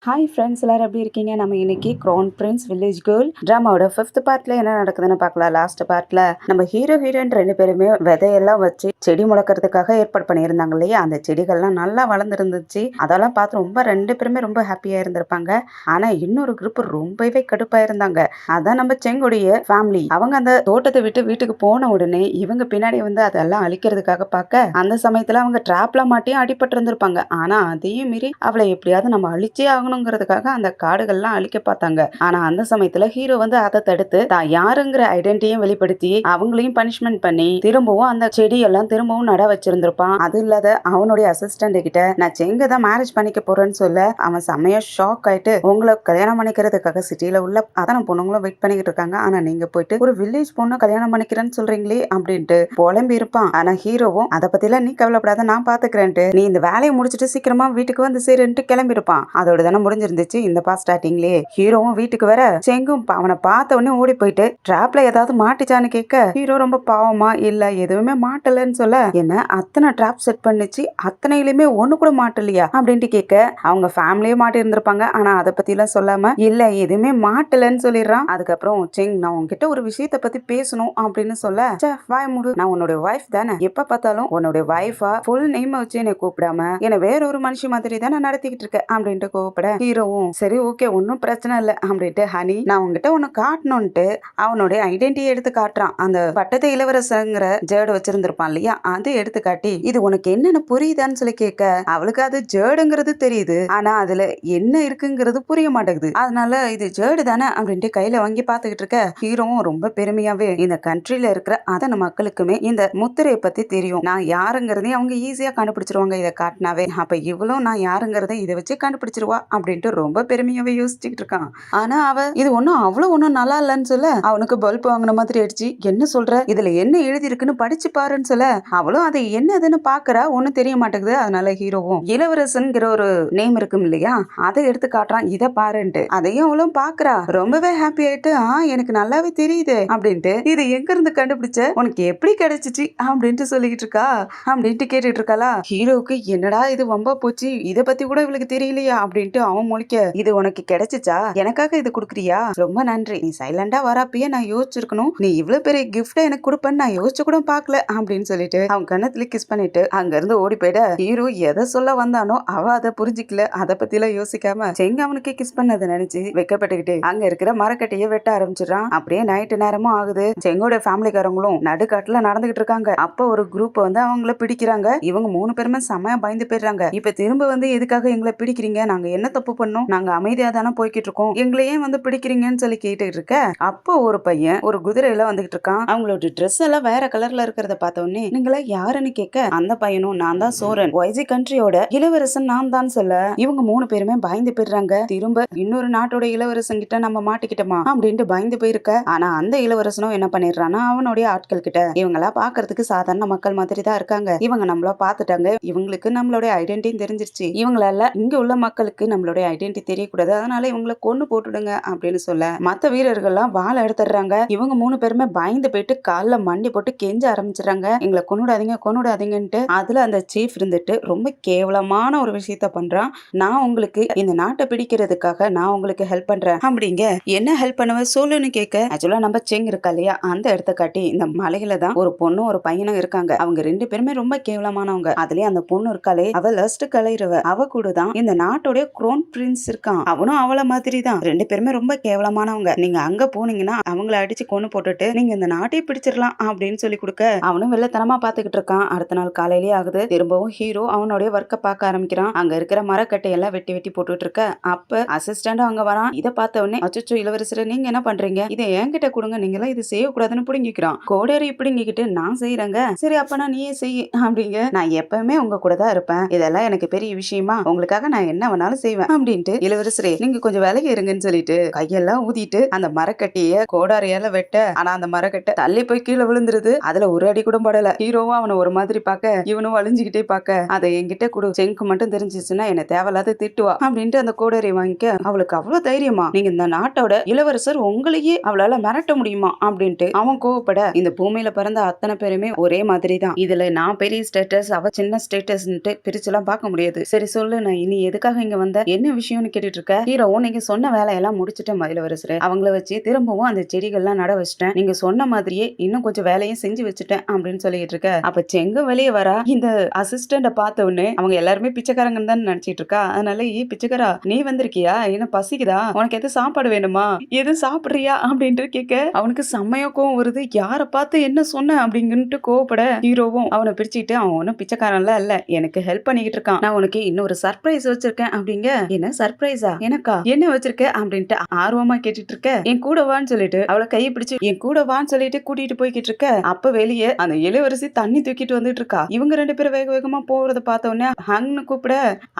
Hi friends எல்லாரும் எப்படி இருக்கீங்க? நம்ம இன்னைக்கு க்ரௌன் பிரின்ஸ் வில்லேஜ் கேர்ள் ட்ராமாவோட 5th பார்ட்ல என்ன நடக்குதுன்னு பார்க்கலாம். லாஸ்ட் பார்ட்ல நம்ம ஹீரோ ஹீரோயின் 2 பேருமே விதையெல்லாம் வச்சு செடி முளைக்கிறதுக்காக ஏற்பாடு பண்ணியிருந்தாங்க இல்லையா? அந்த செடிகள்லாம் நல்லா வளர்ந்துருந்துச்சு. அதெல்லாம் பார்த்து ரொம்ப 2 பேருமே ரொம்ப ஹாப்பியா இருந்திருப்பாங்க. ஆனா இன்னொரு குரூப் ரொம்பவே கடுப்பா இருந்தாங்க. அதான் நம்ம செங்குடைய ஃபேமிலி. அவங்க அந்த தோட்டத்தை விட்டு வீட்டுக்கு போன உடனே இவங்க பின்னாடி வந்து அதெல்லாம் அழிக்கிறதுக்காக பார்க்க அந்த சமயத்துல அவங்க ட்ராப்ல மாட்டியும் அடிபட்டு இருந்திருப்பாங்க. ஆனா அதையும் மீறி அவளை எப்படியாவது நம்ம அழிச்சே ஆகணுங்கிறதுக்காக அந்த காடுகள்லாம் அழிக்க பார்த்தாங்க. ஆனா அந்த சமயத்துல ஹீரோ வந்து அதை தடுத்து தான் யாருங்கிற ஐடென்டிட்டியும் வெளிப்படுத்தி அவங்களையும் பனிஷ்மெண்ட் பண்ணி திரும்பவும் அந்த செடி எல்லாம் திரும்பவும் நட வச்சிருந்திருப்பான். அது இல்லாத அவனுடைய அசிஸ்டன்ட் கிட்ட நான் செங்க தான் மேரேஜ் பண்ணிக்க போறேன்னு சொல்ல அவன் செம்மையா ஷாக் ஆயிட்டு உங்களை கல்யாணம் பண்ணிக்கிறதுக்காக சிட்டியில உள்ள அத்தனை பொண்ணுங்களும் வெயிட் பண்ணிக்கிட்டு இருக்காங்க. ஆனா நீங்க போயிட்டு ஒரு வில்லேஜ் பொண்ணு கல்யாணம் பண்ணிக்கிறேன்னு சொல்றீங்களே அப்படின்ட்டு புலம்பி இருப்பான். ஆனா ஹீரோவும் அதை பத்திலாம் நீ கவலைப்படாத நான் பாத்துக்கிறேன்ட்டு நீ இந்த வேலையை முடிச்சிட்டு சீக்கிரமா வீட்டுக்கு வந்து சரின்ட்டு கிளம்பி இருப்பான். அதோட தானே முடிஞ்சிருந்துச்சு இந்த பாஸ் ஸ்டார்டிங்லயே. ஹீரோவும் வீட்டுக்கு வர செங்கும் அவனை பார்த்த உடனே ஓடி போயிட்டு டிராப்ல ஏதாவது மாட்டிச்சான்னு கேட்க ஹீரோ ரொம்ப பாவமா இல்ல எதுவுமே மாட்டலன்னு சொல்ல என்ன அத்தனை டிராப் செட் பண்ணிச்சு அத்தனையிலுமே ஒண்ணு கூட மாட்டலையா அப்படின்ட்டு கேட்க அவங்க ஃபேமிலியே மாட்டி இருந்திருப்பாங்க. ஆனா அதை பத்தி எல்லாம் சொல்லாம இல்ல எதுவுமே மாட்டலன்னு சொல்லிடுறான். அதுக்கப்புறம் செங் நான் உன்கிட்ட ஒரு விஷயத்த பத்தி பேசணும் அப்படின்னு சொல்ல வாய் மூடு நான் உன்னோட வைஃப் தானே எப்ப பார்த்தாலும் உன்னோட வைஃபா ஃபுல் நேம் வச்சு என்னை கூப்பிடாம என்ன வேற ஒரு மனுஷி மாதிரி தானே நடத்திக்கிட்டு இருக்க அப்படின்ட்டு கோவப்பட ஹீரோவும் சரி ஓகே ஒன்னும் பிரச்சனை இல்ல அப்படின்ட்டு ஹனி நான் உங்ககிட்ட ஒன்னு காட்டணும்ட்டு அவனுடைய ஐடென்டிட்டி எடுத்து காட்டுறான். அந்த பட்டத்து இளவரசங்கிற ஜேர்டு வச்சிருந்திருப்பான் இல்லையா அதை எடுத்து காட்டி இது உனக்கு என்னன்னு புரியுதான்னு சொல்லி கேட்க அவளுக்கு அது ஜேர்டுங்கிறது தெரியுது ஆனா அதுல என்ன இருக்குங்கிறது புரிய மாட்டேங்குது. அதனால இது ஜேர்டு தானே அப்படின்ட்டு கையில வாங்கி பாத்துக்கிட்டு இருக்க ஹீரோவும் ரொம்ப பெருமையாவே இந்த கண்ட்ரில இருக்கிற அத்தனை மக்களுக்குமே இந்த முத்திரையை பத்தி தெரியும் நான் யாருங்கிறதையும் அவங்க ஈஸியா கண்டுபிடிச்சிருவாங்க இதை காட்டினாவே. அப்ப இவளும் நான் யாருங்கிறத இதை வச்சு கண்டுபிடிச்சிருவா அப்படின்ட்டு ரொம்ப பெருமையாவே யோசிச்சுக்கிட்டு இருக்கான். ஆனா அவ இது ஒன்னும் அவ்வளவு ஒன்னும் நல்லா இல்லன்னு சொல்ல அவனுக்கு பல்ப் வாங்கின மாதிரி ஆயிடுச்சு. என்ன சொல்ற இதுல என்ன எழுதி இருக்குன்னு படிச்சு பாருன்னு சொல்ல அவளும் அதை என்னதுன்னு பாக்குறா ஒன்னும் தெரிய மாட்டேங்குது. அதனால ஹீரோவும் இளவரசன்கிற ஒரு நேம் இருக்கும் இல்லையா அதை எடுத்து காட்டுறான் இதை பாருன்ட்டு அதையும் அவளும் பாக்குறா. ரொம்பவே ஹாப்பி ஆயிட்டு எனக்கு நல்லாவே தெரியுது அப்படின்ட்டு இது எங்க இருந்து கண்டுபிடிச்ச உனக்கு எப்படி கிடைச்சிச்சு அப்படின்ட்டு சொல்லிக்கிட்டு இருக்கா அப்படின்ட்டு கேட்டுட்டு இருக்காளா. ஹீரோவுக்கு என்னடா இது வம்பா போச்சு இதை பத்தி கூட இவளுக்கு தெரியலையா அப்படின்ட்டு அவன் முழிக்க இது உனக்கு கிடைச்சிச்சா எனக்காக இது குடுக்குறியா ரொம்ப நன்றி நீ சைலண்டா வராப்பயே நான் யோசிச்சிருக்கணும் நீ இவ்வளவு பெரிய கிஃப்ட எனக்கு கொடுப்பேன்னு நான் யோசிச்சு கூட பாக்கல அப்படின்னு சொல்லிட்டு அவன் கண்ணத்துல கிஸ் பண்ணிட்டு அங்க இருந்து ஓடி போயிட ஹீரோ எதை சொல்ல வந்தானோ அவ அதை புரிஞ்சுக்கல அதை பத்தி எல்லாம் யோசிக்காம செங்க அவனுக்கு கிஸ் பண்ணதை நினைச்சு வைக்கப்பட்டுக்கிட்டு அங்க இருக்கிற மரக்கட்டைய வெட்ட ஆரம்பிச்சிடறான். அப்படியே நைட்டு நேரமும் ஆகுது. செங்கோட ஃபேமிலிக்காரங்களும் நடுக்காட்டுல நடந்துகிட்டு இருக்காங்க. அப்ப ஒரு குரூப் வந்து அவங்கள பிடிக்கிறாங்க. இவங்க 3 பேருமே செமையா பயந்து போயிடுறாங்க. இப்ப திரும்ப வந்து எதுக்காக எங்களை பிடிக்கிறீங்க நாங்க என்ன தப்பு பண்ணோம் நாங்க அமைதியா தானே போய்கிட்டு இருக்கோம் எங்களை ஏன் வந்து பிடிக்கிறீங்கன்னு சொல்லி கேட்டுட்டு இருக்க அப்போ ஒரு பையன் ஒரு குதிரையில வந்துகிட்டு இருக்கான். அவங்களோட ட்ரெஸ் எல்லாம் வேற கலர்ல இருக்கிறத பார்த்த உடனே நீங்களா யாருன்னு கேட்க அந்த பையனும் நான் தான் சோரன் வைசி கண்ட்ரியோட இளவரசன் நான் தான் சொல்ல இவங்க 3 பேருமே பயந்து போயிடுறாங்க. திரும்ப இன்னொரு நாட்டோட இளவரசன் கிட்ட நம்ம மாட்டிக்கிட்டோமா அப்படின்ட்டு பயந்து போயிருக்க. ஆனா அந்த இளவரசனும் என்ன பண்ணிடுறான்னா அவனுடைய ஆட்கள் கிட்ட இவங்களா பாக்குறதுக்கு சாதாரண மக்கள் மாதிரி தான் இருக்காங்க இவங்க நம்மள பாத்துட்டாங்க இவங்களுக்கு நம்மளுடைய ஐடென்டிட்டி தெரிஞ்சிருச்சு இவங்களால இங்க உள்ள மக்களுக்கு நம்மளுடைய ஐடென்டிட்டி தெரியக்கூடாது அதனால இவங்களை கொன்னு போட்டுடுங்க அப்படின்னு சொல்ல மத்த வீரர்கள்லாம் வாழை எடுத்துடுறாங்க. இவங்க 3 பேருமே பயந்து போயிட்டு கால்ல மண்டி போட்டு கெஞ்ச ஆரம்பிச்சிடறாங்க எங்களை கொன்னுடாதீங்கன்ட்டு. அதுல அந்த சீஃப் இருந்துட்டு ரொம்ப கேவலமான ஒரு விஷயத்த பண்றான். நான் உங்களுக்கு இந்த நாட்டை பிடிக்கிறதுக்காக நான் உங்களுக்கு ஹெல்ப் பண்றேன் அப்படிங்க என்ன ஹெல்ப் பண்ணுவ சொல்லுன்னு கேட்க ஆக்சுவலா நம்ம செங் இருக்கா இல்லையா அந்த இடத்த காட்டி இந்த மலையில தான் ஒரு பொண்ணும் ஒரு பையனும் இருக்காங்க. அவங்க 2 பேருமே ரொம்ப கேவலமானவங்க. அதுலயே அந்த பொண்ணு இருக்காளே அவ லஸ்ட் கலைறவ அவ கூட தான் இந்த நாட்டோட க்ரோன் பிரின்ஸ் இருக்கான். அவனும் அவள மாதிரி தான் 2 பேருமே ரொம்ப கேவலமானவங்க. நீங்க அங்க போனீங்கன்னா அவங்கள அடிச்சு கொன்னு போட்டுட்டு நீங்க இந்த நாட்டையே பிடிச்சிடலாம் அப்படின்னு சொல்லி கொடுக்க அவனும் வெள்ளத்தனமா பாத்துக்கிட்டு இருக்கான். அடுத்த நாள் காலையிலேயே ஆகுது. திரும்பவும் ஹீரோ அவனுடைய ஒர்க்க பார்க்க ஆரம்பிக்கிறான். அங்க இருக்கிற மரக்கட்டை எல்லாம் வெட்டி வெட்டி போட்டுட்டு இருக்க அப்ப அசிஸ்டன்ட் அங்க வரான். இதை பார்த்த உடனே அச்சோ இளவரசர் நீங்க என்ன பண்றீங்க இதை என்கிட்ட கொடுங்க நீங்களாம் இது செய்யக்கூடாதுன்னு பிடிங்கிக்கிறான். கோடரி பிடிங்கிக்கிட்டு நான் செய்யறேங்க சரி அப்பனா நீயே செய் அப்படிங்க நான் எப்பவுமே உங்க கூட தான் இருப்பேன் இதெல்லாம் எனக்கு பெரிய விஷயமா உங்களுக்காக நான் என்ன வேணாலும் செய்வேன் அப்படின்ட்டு இளவரசரே நீங்க கொஞ்சம் விலகி இருங்கன்னு சொல்லிட்டு கையெல்லாம் ஊதிட்டு அந்த மரக்கட்டிய கோடாரியால வெட்ட ஆனா அந்த மரக்கட்டை தள்ளி போய் கீழே விழுந்துருது. அதுல ஒரு அடி கூட படல. ஹீரோவும் அவனை ஒரு மாதிரி பார்க்க இவனும் வலிஞ்சுக்கிட்டே பார்க்க அதை என்கிட்ட கொடு செங்க்கு மட்டும் தெரிஞ்சிச்சுன்னா என்ன தேவையில்லாத திட்டுவா அப்படின்ட்டு அந்த கோடாரி வாங்கிக்க அவளுக்கு அவ்வளவு தைரியமா நீங்க இந்த நாட்டோட இளவரசர் உங்களையே அவளால மிரட்ட முடியுமா அப்படின்ட்டு அவன் கோவப்பட இந்த பூமியில பிறந்த அத்தனை பேருமே ஒரே மாதிரி தான் இதுல நான் பெரிய ஸ்டேட்டஸ் அவ சின்ன ஸ்டேட்டஸ் பிரிச்சுலாம் பார்க்க முடியாது. சரி சொல்லு நான் இனி எதுக்காக இங்க வந்த என்ன விஷயம்னு கேட்டுட்டு இருக்க. ஹீரோவும் நீங்க சொன்ன வேலையெல்லாம் முடிச்சுட்டேன் இளவரசரே. அவங்கள வச்சு திரும்பவும் அந்த செடிகள்லாம் நட வச்சிட்டேன். நீங்க சொன்ன மாதிரியே இன்னும் கொஞ்சம் வேலையும் செஞ்சு வச்சுட்டேன் அப்படின்னு சொல்லிட்டு இருக்க. அப்ப செங்கு வெளியே வரா. இந்த அசிஸ்டண்ட பார்த்த உடனே அவங்க எல்லாருமே பிச்சைக்காரங்கன்னு தான் நினைச்சிட்டு இருக்கா. அதனால பிச்சைக்காரா நீ வந்திருக்கியா, என்ன பசிக்குதா, உனக்கு எது சாப்பாடு வேணுமா, எதுவும் சாப்பிடுறியா அப்படின்ட்டு கேட்க அவனுக்கு செம்மையா கோவம் வருது. யார பார்த்து என்ன சொன்ன அப்படின்ட்டு கோவப்பட ஹீரோவும் அவனை பிரிச்சுட்டு அவன் ஒன்னும் பிச்சைக்காரன்லாம் இல்ல, எனக்கு ஹெல்ப் பண்ணிக்கிட்டு இருக்கான், நான் உனக்கு இன்னொரு சர்ப்ரைஸ் வச்சிருக்கேன் அப்படிங்க. என்ன சர்ப்ரைஸா, எனக்கா, என்ன வச்சிருக்க அப்படின்ட்டு ஆர்வமா கேட்டுட்டு இருக்க. என் கூட வான்னு சொல்லிட்டு அவளை கையை பிடிச்சு என் கூட வான்னு சொல்லிட்டு கூட்டிட்டு போய்கிட்டு இருக்க. அப்ப வெளியே அந்த இளவரசி தண்ணி தூக்கிட்டு வந்துட்டு இருக்கா. இவங்க 2 பேரும் வேக வேகமா போறத பார்த்த உடனே ஹங்னு கூப்பிட,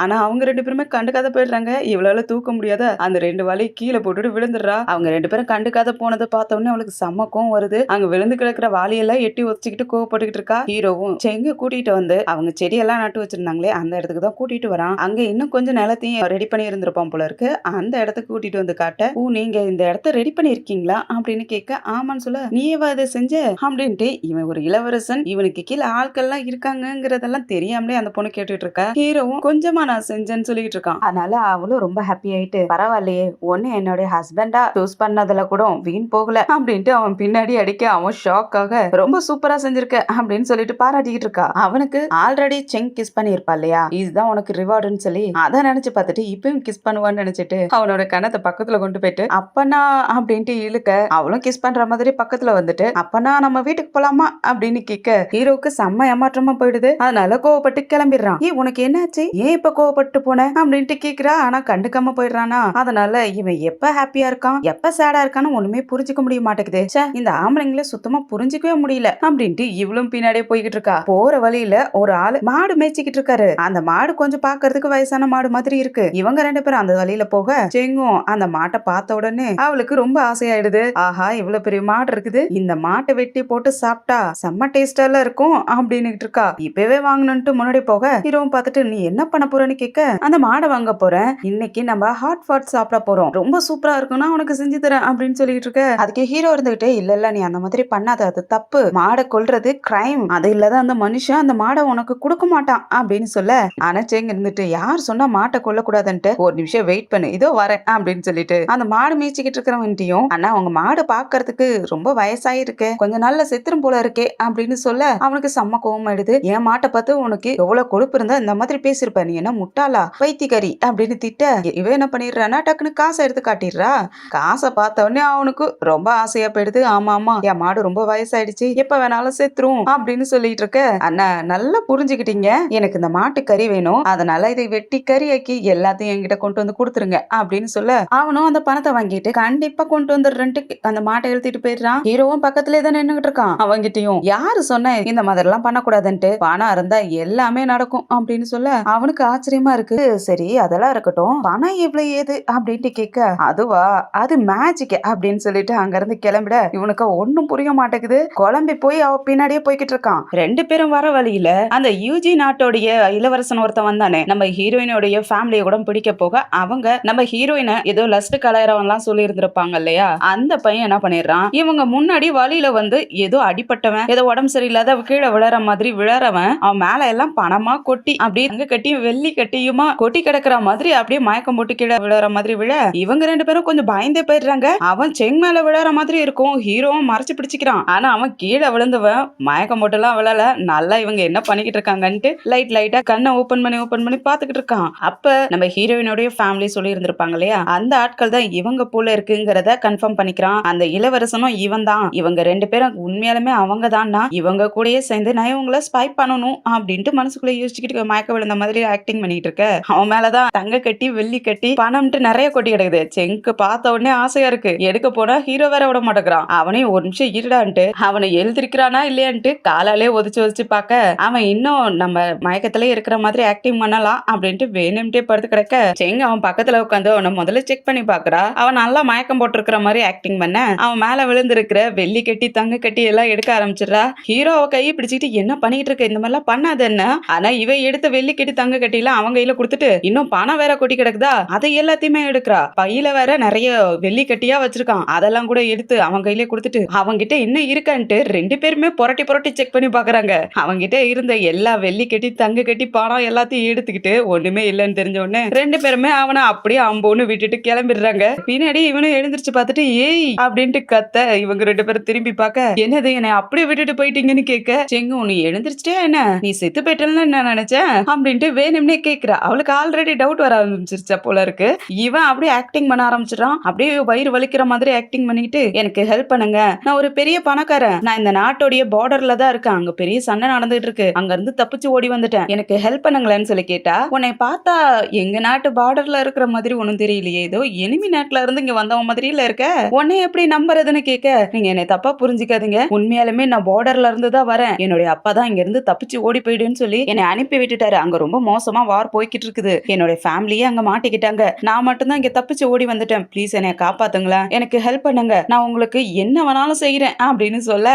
ஆனா அவங்க 2 பேருமே கண்டுக்காத போயிடுறாங்க. இவளால தூக்க முடியாத அந்த 2 வாளி கீழே போட்டுட்டு விழுந்துடுறா. அவங்க 2 பேரும் கண்டுக்காத போனதை பார்த்த உடனே அவளுக்கு செம்ம கோவம் வருது. அங்க விழுந்து கிடக்குற வாளியெல்லாம் எட்டி ஒச்சிக்கிட்டு கோவப்பட்டுக்கிட்டு இருக்கா. ஹீரோவும் செங்க கூட்டிட்டு வந்து அவங்க செடியெல்லாம் நட்டு வச்சிருந்தாங்களே அந்த இடத்துக்கு தான் கூட்டிட்டு வரான். அங்க இன்னும் கொஞ்சம் நிலத்தையும் ரெடி பண்ணி இருந்திருப்பான் போல இருக்கு. அந்த இடத்துக்கு கூட்டிட்டு வந்து காட்ட, நீங்க இந்த இடத்த ரெடி பண்ணி இருக்கீங்களா அப்படின்னு கேட்க, ஆமான்னு சொல்ல, நீயேவா இதை செஞ்ச அப்படின்ட்டு இவன் ஒரு இளவரசன், இவனுக்கு கீழே ஆட்கள்லாம் இருக்காங்கிறதெல்லாம் தெரியாமலே அந்த பொண்ணு கேட்டுட்டு இருக்கா. ஹீரோவும் கொஞ்சமா நான் செஞ்சேன்னு சொல்லிட்டு இருக்கான். அதனால அவளும் ரொம்ப ஹாப்பி ஆயிட்டு, பரவாயில்லையே ஒன்னு என்னுடைய ஹஸ்பண்டா சூஸ் பண்ணதுல கூட வீண் போகல அப்படின்ட்டு அவன் பின்னாடி அடிக்க அவன் ஷாக்காக ரொம்ப சூப்பரா செஞ்சிருக்க அப்படின்னு சொல்லிட்டு பாராட்டிக்கிட்டு இருக்கா. அவனுக்கு ஆல்ரெடி செங் கிஸ் பண்ணிருப்பா இல்லையா, இதுதான் உனக்கு ரிவார்டுன்னு சொல்லி அதை நினைச்சு பார்த்துட்டு இப்பயும் கிஸ் பண்ணுவான்னு நினைச்சிட்டு அவனோட கணத்தை பக்கத்துல கொண்டு போயிட்டு அப்பனா அப்படின்ட்டு இழுக்க அவளும் கிஸ் பண்ற மாதிரி பக்கத்துல வந்துட்டு அப்பனா நம்ம வீட்டுக்கு போலாமா அப்படின்னு கேட்க ஹீரோக்கு செம்ம ஏமாற்றமா போயிடுது. அதனால கோவப்பட்டு கிளம்பிடுறான். உனக்கு என்னாச்சு, ஏன் இப்ப கோவப்பட்டு போன அப்படின்ட்டு கேக்குறா. ஆனா கண்டுக்காம போயிடுறானா. அதனால இவன் எப்ப ஹாப்பியா இருக்கான் எப்ப சேடா இருக்கான்னு ஒண்ணுமே புரிஞ்சுக்க முடிய மாட்டேங்குது. இந்த ஆம்பளைங்கள சுத்தமா புரிஞ்சுக்கவே முடியல அப்படின்ட்டு இவளும் பின்னாடியே போய்கிட்டு இருக்கா. போற வழியில ஒரு ஆளு மாடு மேய்ச்சிக்கிட்டு இருக்காரு. அந்த மாடு கொஞ்சம் பாக்குறதுக்கு வயசான மாடு மாதிரி இருக்கு. இவங்க 2 பேரும் அந்த வழியில போக செங்கும் அந்த மாட்டை பார்த்த உடனே அவளுக்கு ரொம்ப ஆசையாயிடுது. ஆஹா இவ்வளவு பெரிய மாடு இருக்குது, இந்த மாட்டை வெட்டி போட்டு சாப்பிட்டா செம்ம டேஸ்டா இருக்கும் அப்படின்னு இருக்கா. இப்பவே வாங்கணும்ட்டு முன்னாடி போக ஹீரோவும் பார்த்துட்டு நீ என்ன பண்ண போறன்னு கேட்க, அந்த மாடை வாங்க போறேன், இன்னைக்கு நம்ம ஹாட் ஃபாட் சாப்பிட போறோம், ரொம்ப சூப்பரா இருக்கும்னா உனக்கு செஞ்சு தரேன் அப்படின்னு சொல்லிட்டு இருக்க. அதுக்கு ஹீரோ இருந்துகிட்டே இல்ல நீ அந்த மாதிரி பண்ணாத, அது தப்பு, மாடை கொல்றது கிரைம், அது இல்லாத அந்த மனுஷன் அந்த மாடை உனக்கு கொடுக்க மாட்டான் அப்படின்னு சொல்ல, ஆனா செங்க இருந்துட்டு யார் சொன்னா மாட்டை கொல்ல கூடாதுன்ட்டு, ஒரு நிமிஷம் வெயிட் பண்ணு இதோ வரேன் அப்படின்னு சொல்லிட்டு அந்த மாடு மீச்சிக்கிட்டு இருக்கிறவன்ட்டியும், ஆனா உங்க மாடு பாக்குறதுக்கு ரொம்ப வயசாயிருக்கு, கொஞ்ச நாள்ல செத்துரும் போல இருக்கே அப்படின்னு சொல்ல அவனுக்கு செம்ம கோவம் ஆயிடுது. என் மாட்டை பார்த்து உனக்கு எவ்வளவு கொழுப்பு இருந்தா இந்த மாதிரி பேசிருப்ப, நீ என்ன முட்டாளா பைத்தியக்காரி அப்படின்னு திட்ட, இவன் என்ன பண்ணிடுறானா டக்குன்னு காசை எடுத்து காட்டிடுறா. காசை பார்த்த உடனே அவனுக்கு ரொம்ப ஆசையா போயிடுது. ஆமா ஆமா என் மாடு ரொம்ப வயசாயிடுச்சு, எப்ப வேணாலும் செத்துரும் அப்படின்னு சொல்லிட்டு இருக்க. அண்ணா நல்லா புரிஞ்சுக்கிட்டீங்க, எனக்கு இந்த மாட்டு கறி வேணும், அதனால இதை வெட்டி கறியாக்கி எல்லாத்தையும் என்கிட்ட கொண்டு வந்து கொடுத்துருங்க அப்படின்னு சொல்ல அவனும் அந்த பணத்தை வாங்கிட்டு கண்டிப்பா கொண்டு வந்துடுறேன்ட்டு அந்த மாட்டை எழுத்திட்டு போயிடுறான். ஹீரோவும் பக்கத்துலயே தான் நின்னுகிட்டு இருக்கான். அவங்கிட்டயும் யாரு சொன்ன இந்த மாதிரி எல்லாம் பண்ணக்கூடாதுன்ட்டு, பணம் இருந்தா எல்லாமே நடக்கும் அப்படின்னு சொல்ல அவனுக்கு ஆச்சரியமா இருக்கு. சரி அதெல்லாம் இருக்கட்டும், பணம் எவ்வளவு ஏது அப்படின்ட்டு கேட்க, அதுவா அது மேஜிக் அப்படின்னு சொல்லிட்டு அங்க இருந்து கிளம்பிட இவனுக்கு ஒன்னும் புரிய மாட்டேங்குது. குழம்பி போய் அவ பின்னாடியே போய்கிட்டு இருக்கான். 2 பேரும் வர வழியில அந்த யூஜி நாட்டோடைய இளவரசன் ஒருத்தன் வந்தானே, நம்ம ஹீரோயினுடைய ஃபேமிலியை கூட பிடிக்க போக அவங்க நம்ம ஹீரோயினை ஏதோ லஸ்ட் கலையறவன்லாம் சொல்லி இருந்திருப்பாங்க இல்லையா, அந்த பையன் என்ன பண்ணிடுறான், இவங்க முன்னாடி வழியில வந்து ஏதோ அடிப்பட்டவன் ஏதோ உடம்பு சரியில்லாத கீழே விழற மாதிரி விழறவன் அவன் மேல எல்லாம் பணமா கொட்டி அப்படியே அங்க கட்டியும் வெள்ளி கட்டியுமா கொட்டி கிடக்குற மாதிரி அப்படியே மயக்கம் போட்டு கீழே விழற மாதிரி விழ இவங்க 2 பேரும் கொஞ்சம் பயந்தே போயிடுறாங்க. அவன் செங் மேல விழற மாதிரி இருக்கும், ஹீரோவும் மறைச்சு பிடிச்சிக்கிறான். ஆனா அவன் கீழே விழுந்தவன் மயக்கம் போட்டு எல்லாம் விழல, நல்லா இவங்க என்ன பண்ணிக்கிட்டு இருக்காங்கன்ட்டு லைட்டா கண்ணை ஓபன் பண்ணி பாத்துக்கிட்டு இருக்கான். அப்ப நம்ம ஹீரோயினுடைய ஃபேமிலி சொல்லி இருந்திருப்பாங்க இல்லையா, அந்த ஆட்கள் தான் இவங்க போல இருக்குங்கிறத கன்ஃபார்ம் பண்ணிக்கிறான். அந்த இளவரசனும் இவன் தான், இவங்க 2 பேரும் உண்மையாலுமே அவங்க தான்னா இவங்க கூடயே சேர்ந்து நான் இவங்களை ஸ்பை பண்ணணும் அப்படின்ட்டு மனசுக்குள்ள யோசிச்சுக்கிட்டு மயக்க விழுந்த மாதிரி ஆக்டிங் பண்ணிட்டு இருக்க. அவன் மேலதான் தங்க கட்டி வெள்ளி கட்டி பணம்ட்டு நிறைய கொட்டி கிடக்குது. செங்கு பார்த்த உடனே ஆசையா இருக்கு, எடுக்க போனா ஹீரோ வேற விட மாட்டேங்கிறான். அவனையும் ஒரு நிமிஷம் இருடான்ட்டு அவனை எழுதிருக்கிறானா இல்லையான்ட்டு காலாலே ஒதிச்சு பார்க்க அவன் இன்னும் நம்ம மயக்கத்திலே இருக்கிற மாதிரி ஆக்டிங் பண்ணலாம் அப்படின்ட்டு வேணும்ட்டே படுத்து கிடக்க செங் அவன் பக்கத்துல உட்காந்து அவனை முதல்ல செக் பண்ணி பாக்குறா. அவன் நல்லா மயக்கம் போட்டு இருக்கிற மாதிரி ஆக்டிங் பண்ண அவன் மேல விழுந்திருக்கிற வெள்ளி கட்டி தங்க கட்டி எல்லாம் எடுக்க ஆரம்பிச்சிடறா. ஹீரோ அவ கையை பிடிச்சிட்டு என்ன பண்ணிட்டு இருக்க, இந்த மாதிரிலாம் பண்ணாத என்ன. ஆனா இவ எடுத்த வெள்ளி கட்டி தங்க கட்டி எல்லாம் அவங்க கையில கொடுத்துட்டு இன்னும் பணம் வேற கொட்டி கிடக்குதா, அதை எல்லாத்தையுமே எடுக்கிறா. பையில வேற நிறைய வெள்ளி கட்டியா வச்சிருக்கான், அதெல்லாம் கூட எடுத்து அவன் கையில கொடுத்துட்டு அவங்கிட்ட என்ன இருக்கான்ட்டு 2 பேருமே புரட்டி செக் பண்ணி பாக்குறாங்க. அவங்கிட்ட இருந்த எல்லா வெள்ளி கட்டி தங்க கட்டி பணம் எல்லாத்தையும் எடுத்துக்கிட்டு ஒண்ணுமே இல்லைன்னு தெரிஞ்ச உடனே போறேன்னு 2 பேருமே அவனை அப்படியே அம்போன்னு விட்டுட்டு கிளம்பிடுறாங்க. பின்னாடி இவனும் எழுந்திருச்சு பார்த்துட்டு ஏய் அப்படின்ட்டு கத்த இவங்க 2 பேரும் திரும்பி பார்க்க என்னது என்னை அப்படியே விட்டுட்டு போயிட்டீங்கன்னு கேட்க செங்கு நீ எழுந்திருச்சிட்டே என்ன நீ செத்து போயிட்டேன்னு நான் நினைச்சேன் அப்படின்ட்டு வேணும்னே கேக்குறா. அவளுக்கு ஆல்ரெடி டவுட் வர ஆரம்பிச்சிருச்சா போல இருக்கு. இவன் அப்படியே ஆக்டிங் பண்ண ஆரம்பிச்சிடான். அப்படியே வயிறு வலிக்கிற மாதிரி ஆக்டிங் பண்ணிட்டு எனக்கு ஹெல்ப் பண்ணுங்க, நான் ஒரு பெரிய பணக்காரன், நான் இந்த நாட்டோடைய பார்டர்ல தான் இருக்கேன், அங்க பெரிய சண்டை நடந்துட்டு இருக்கு, அங்க இருந்து தப்பிச்சு ஓடி வந்துட்டேன், எனக்கு ஹெல்ப் பண்ணுங்களேன்னு சொல்லி கேட்டா உன்னை பார்த்தா எங்க நாட்டு பார்டர்ல இருக்கிற மாதிரி ஒண்ணும் தெரியலையே, ஏதோ எனிமி நாட்டுல இருந்து இங்க வந்தவன் மாதிரில இருக்க, உன்னை எப்படி நம்புறதுன்னு கேட்க நீங்க என்னை தப்பா புரிஞ்சுக்காதீங்க, உண்மையாலுமே நான் பார்டர்ல இருந்து தான் வரேன், என்னுடைய அப்பா தான் இங்க இருந்து தப்பிச்சு ஓடி போயிடுன்னு சொல்லி என்னை அனுப்பி விட்டுட்டாரு, அங்க ரொம்ப மோசமா வார் போய்கிட்டு இருக்குது, என்னுடைய ஃபேமிலியே அங்க மாட்டிக்கிட்டாங்க, நான் மட்டும் தான் இங்க தப்பிச்சு ஓடி வந்துட்டேன், ப்ளீஸ் என்னை காப்பாத்துங்களேன், எனக்கு ஹெல்ப் பண்ணுங்க, நான் உங்களுக்கு என்ன வேணாலும் செய்யறேன் அப்படின்னு சொல்ல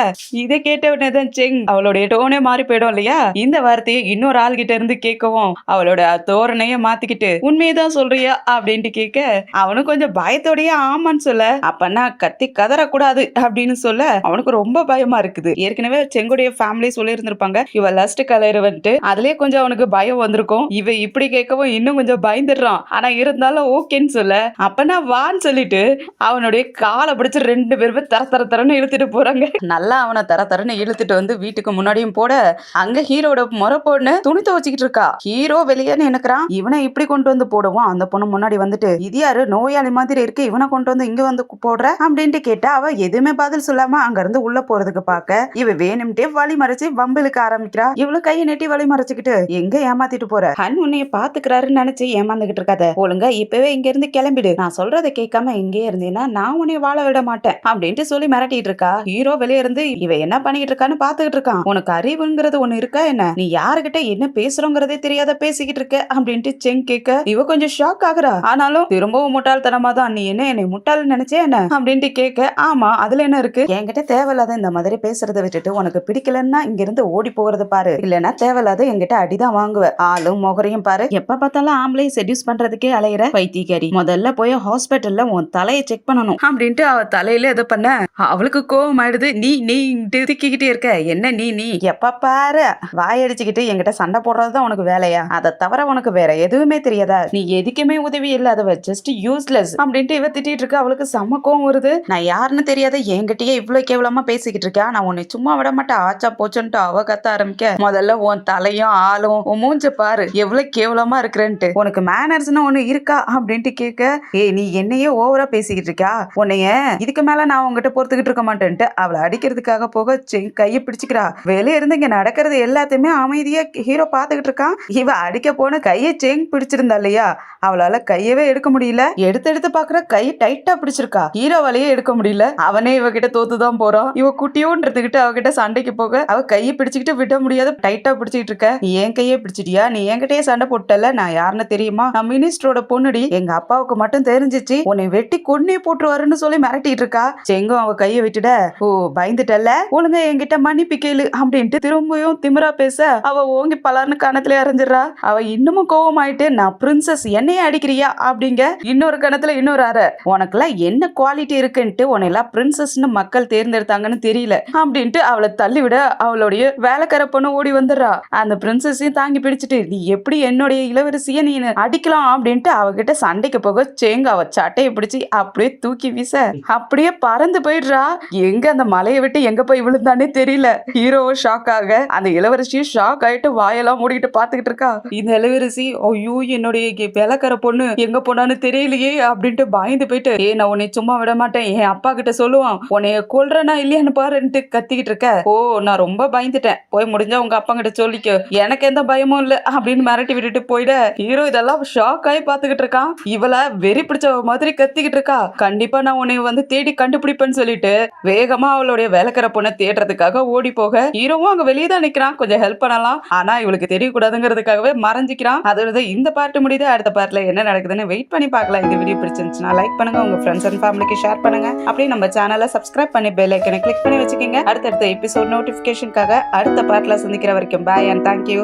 இதை கேட்ட உடனே தான் செங் அவளுடைய டோனே மாறி போயிடும் இல்லையா. இந்த வார்த்தையை இன்னொரு ஆள் கிட்ட இருந்து கேட்கவும் அவளோட தோரணைய மாத்திக்கிட்டு உண்மையதான் சொல்றியா அப்படின்ட்டு கேட்க அவனும் கொஞ்சம் பயத்தோடய ஆமான்னு சொல்ல அப்பன்னா கத்தி கதறக்கூடாது அப்படின்னு சொல்ல அவனுக்கு ரொம்ப பயமா இருக்குது. ஏற்கனவே செங்குடைய ஃபேமிலி சொல்லி இருந்திருப்பாங்க இவ லஸ்ட் கலர் வந்துட்டு அதுலயே கொஞ்சம் அவனுக்கு பயம் வந்திருக்கும். இவ இப்படி கேட்கவும் இன்னும் கொஞ்சம் பயந்துடுறான். ஆனா இருந்தாலும் ஓகேன்னு சொல்ல அப்பனா வான்னு சொல்லிட்டு அவனுடைய காலை பிடிச்சு 2 பேருமே தரன்னு இழுத்துட்டு போறாங்க. நல்லா அவனை தரன்னு இழுத்துட்டு வந்து வீட்டுக்கு முன்னாடியும் போட அங்க ஹீரோட முறை பொண்ணு துணி துவச்சிக்கிட்டு இருக்கா. ஹீரோ வெளியே நினைக்கிறான் இவனை இப்படி கொண்டு வந்து போடுவோம். அந்த பொண்ணு முன்னாடி வந்துட்டு இது யாரு நோயாளி மாதிரி இருக்கு, இவனை கொண்டு வந்து இங்க வந்து போடுற அப்படின்ட்டு கேட்டா அவ எதுவுமே பதில் சொல்லாம அங்க இருந்து உள்ள போறதுக்கு பாக்க இவ வேணும்ட்டே வழி மறைச்சு வம்பிலுக்கு ஆரம்பிக்கிறா. இவளு கையை நெட்டி வழி மறைச்சுக்கிட்டு எங்க ஏமாத்திட்டு போற, ஹன் உன்னைய பாத்துக்கிறாருன்னு நினைச்சு ஏமாந்துகிட்டு இருக்காத, ஒழுங்கா இப்பவே இங்க இருந்து கிளம்பிடு, நான் சொல்றதை கேட்காம இங்கே இருந்தீங்கன்னா நான் உன்னை வாழ விட மாட்டேன் அப்படின்ட்டு சொல்லி மிரட்டிட்டு இருக்கா. ஹீரோ வெளியே இருந்து இவ என்ன பண்ணிட்டு இருக்கான்னு பாத்துக்கிட்டு இருக்கான். உனக்கு அறிவுங்கிறது ஒண்ணு இருக்கா என்ன, நீ யாருகிட்ட என்ன பேசுறோங்கிறதே தெரியாத பேசிக்கிட்டு இருக்க அப்படின்ட்டு செங் கேட்க இவ கொஞ்சம் ஷாக் ஆகுறா. ஆனாலும் திரும்பவும் முட்டாள்தனமா தான் நீ என்னை முட்டாள் நினைச்சே என்ன அப்படின்ட்டு கேட்க ஆமா அதுல என்ன இருக்கு, என்கிட்ட தேவையில்லாத இந்த மாதிரி பேசுறதை விட்டுட்டு உனக்கு பிடிக்கலன்னா இங்க இருந்து ஓடி போறது பாரு, இல்லன்னா தேவையில்லாத என்கிட்ட அடிதான் வாங்குவ, ஆளும் முகரையும் பாரு, எப்ப பார்த்தாலும் ஆம்பளை செடியூஸ் பண்றதுக்கே அலையிற பைத்தியக்காரி, முதல்ல போய் ஹாஸ்பிட்டல்ல உன் தலையை செக் பண்ணணும் அப்படின்ட்டு அவ தலையில இது பண்ண அவளுக்கு கோவம் ஆயிடுது. நீ திக்கிக்கிட்டே இருக்க என்ன நீ எப்ப பாரு வாயடிச்சுக்கிட்டு என்கிட்ட சண்டை போடுறதுதான் உனக்கு வேலையா, அதை தவிர உனக்கு வேற எதுவுமே தெரியாதா, நீ எதுக்குமே உதவி இல்லாதவ, ஜஸ்ட் யூஸ்லெஸ் அப்படின்ட்டு இவ திட்டிட்டு இருக்க. அவளுக்கு செம்ம கோவம் வருது. நான் யாருன்னு தெரியாத என்கிட்டயே இவ்வளவு கேவலமா பேசிக்கிட்டு இருக்கா, நான் உன்னை சும்மா விட மாட்டேன் ஆச்சா போச்சுன்ட்டு அவ கத்த ஆரம்பிக்க முதல்ல உன் தலையும் ஆளும் உன் மூஞ்ச பாரு எவ்வளவு கேவலமா இருக்கிறேன்ட்டு, உனக்கு மேனர்ஸ்னு ஒண்ணு இருக்கா அப்படின்ட்டு கேட்க நீ என்னையே ஓவரா பேசிக்கிட்டு இருக்கா, உன்னைய இதுக்கு மேல நான் உங்ககிட்ட பொறுத்துக்கிட்டு இருக்க மாட்டேன்ட்டு அவளை அடிக்கிறதுக்காக போக கையை பிடிச்சுக்கிறா. வெளியே இருந்து இங்க நடக்கிறது எல்லாத்தையுமே அமைதியா ஹீரோ பாத்துக்கிட்டு இருக்கான். இவ அடிக்க போன கையை செங் பிடிச்சிருந்தா இல்லையா, அவளால கையவே எடுக்க முடியல. எடுத்து பாக்குற கை டைட்டா பிடிச்சிருக்கா. ஹீரோவாலேயே எடுக்க முடியல. அவனே இவகிட்ட தோத்துதான் போறான். இவ குட்டியோன்றதுக்கிட்ட அவகிட்ட சண்டைக்கு போக அவ கையை பிடிச்சுக்கிட்டு விட முடியாத டைட்டா பிடிச்சிட்டு இருக்க. நீ என் கையை பிடிச்சிட்டியா, நீ என்கிட்டயே சண்டை போட்டல, நான் யாருன்னு தெரியுமா, நான் மினிஸ்டரோட பொண்ணுடி, எங்க அப்பாவுக்கு மட்டும் தெரிஞ்சிச்சு உன்னை வெட்டி கொன்னே போட்டுருவாருன்னு சொல்லி மிரட்டிட்டு இருக்கா. செங்கும் அவ கையை விட்டுட ஓ பயந்துட்டல்ல, ஒழுங்கா என்கிட்ட மன்னிப்பு கேளு அப்படின்ட்டு திரும்பியும் திமிரா பேச அவ ஓங்கி பலார்னு கணத்துல அரைஞ்சிடறா. அவ இன்னமும் கோவம் ஆயிட்டு நான் பிரின்சஸ் என்னையே அடிக்கிறியா அப்படிங்க இன்னொரு கணத்துல இன்னொரு அரை, உனக்குலாம் என்ன குவாலிட்டி இருக்குன்ட்டு உன்னையெல்லாம் பிரின்சஸ்னு மக்கள் தேர்ந்தெடுத்தாங்கன்னு தெரியல அப்படின்ட்டு அவளை தள்ளிவிட அவளுடைய வேலைக்கார பொண்ணு ஓடி வந்துடுறா. அந்த பிரின்சஸையும் தாங்கி பிடிச்சிட்டு நீ எப்படி என்னுடைய இளவரசிய நீ அடிக்கலாம் அப்படின்ட்டு அவகிட்ட சண்டைக்கு போக செங்க அவ சட்டையை பிடிச்சி அப்படியே தூக்கி வீச அப்படியே பறந்து போயிடுறா. எங்க அந்த மலையை விட்டு எங்க போய் விழுந்தானே தெரியல. ஹீரோ ஷாக் ஆக அந்த இளவரசியும் ஷாக் ஆயிட்டு வாயெல்லாம் மூடிட்டு பாத்துக்கிட்டு இருக்கா. இந்த இளவரசி ஐயோ என்னுடைய வேலைக்கார பொண்ணு எங்க போனான்னு தெரியலையே அப்படின்ட்டு பயந்து போயிட்டு நான் உன்னை சும்மா விட மாட்டேன், என் அப்பா கிட்ட சொல்லுவான், உன்னைய கொல்றனா இல்லையான்னு பாருன்ட்டு கத்திக்கிட்டு இருக்க. ஓ நான் ரொம்ப பயந்துட்டேன், போய் முடிஞ்சா உங்க அப்பா கிட்ட சொல்லிக்க, எனக்கு எந்த பயமும் இல்ல அப்படின்னு மிரட்டி விட்டுட்டு போயிட. ஹீரோ இதெல்லாம் ஷாக் ஆகி பாத்துக்கிட்டு இருக்கான். இவள வெறி பிடிச்ச மாதிரி கத்திக்கிட்டு இருக்கா. கண்டிப்பா நான் உன்னை வந்து தேடி கண்டுபிடிப்பேன்னு சொல்லிட்டு வேகமா அவளுடைய வேலைக்கார பொண்ணை தேடுறதுக்காக ஓடி போக ஹீரோவும் அங்க வெளியே தான் நிக்கிறான், கொஞ்சம் ஹெல்ப் பண்ணலாம், ஆனா இவளுக்கு தெரியக்கூடாதுங்கிறதுக்காகவே மறைஞ்சிக்கிறான். அதோட இந்த பார்ட் முடியுது. அடுத்த பார்ட்ல என்ன நடக்குதுன்னு வெயிட் பண்ணி பார்க்கலாம். இந்த வீடியோ பிடிச்சிருந்துச்சுன்னா லைக் பண்ணுங்க, உங்க ஃப்ரெண்ட்ஸ் அண்ட் ஃபேமிலிக்கு ஷேர் பண்ணுங்க, அப்படியே நம்ம சேனலை சப்ஸ்கிரைப் பண்ணி பெல் ஐக்கனை கிளிக் பண்ணி வச்சுக்கோங்க. அடுத்தடுத்த எபிசோட் நோட்டிபிகேஷனுக்காக அடுத்த பார்ட்ல சந்திக்கிற வரைக்கும் பாய் அண்ட் தேங்க்யூ.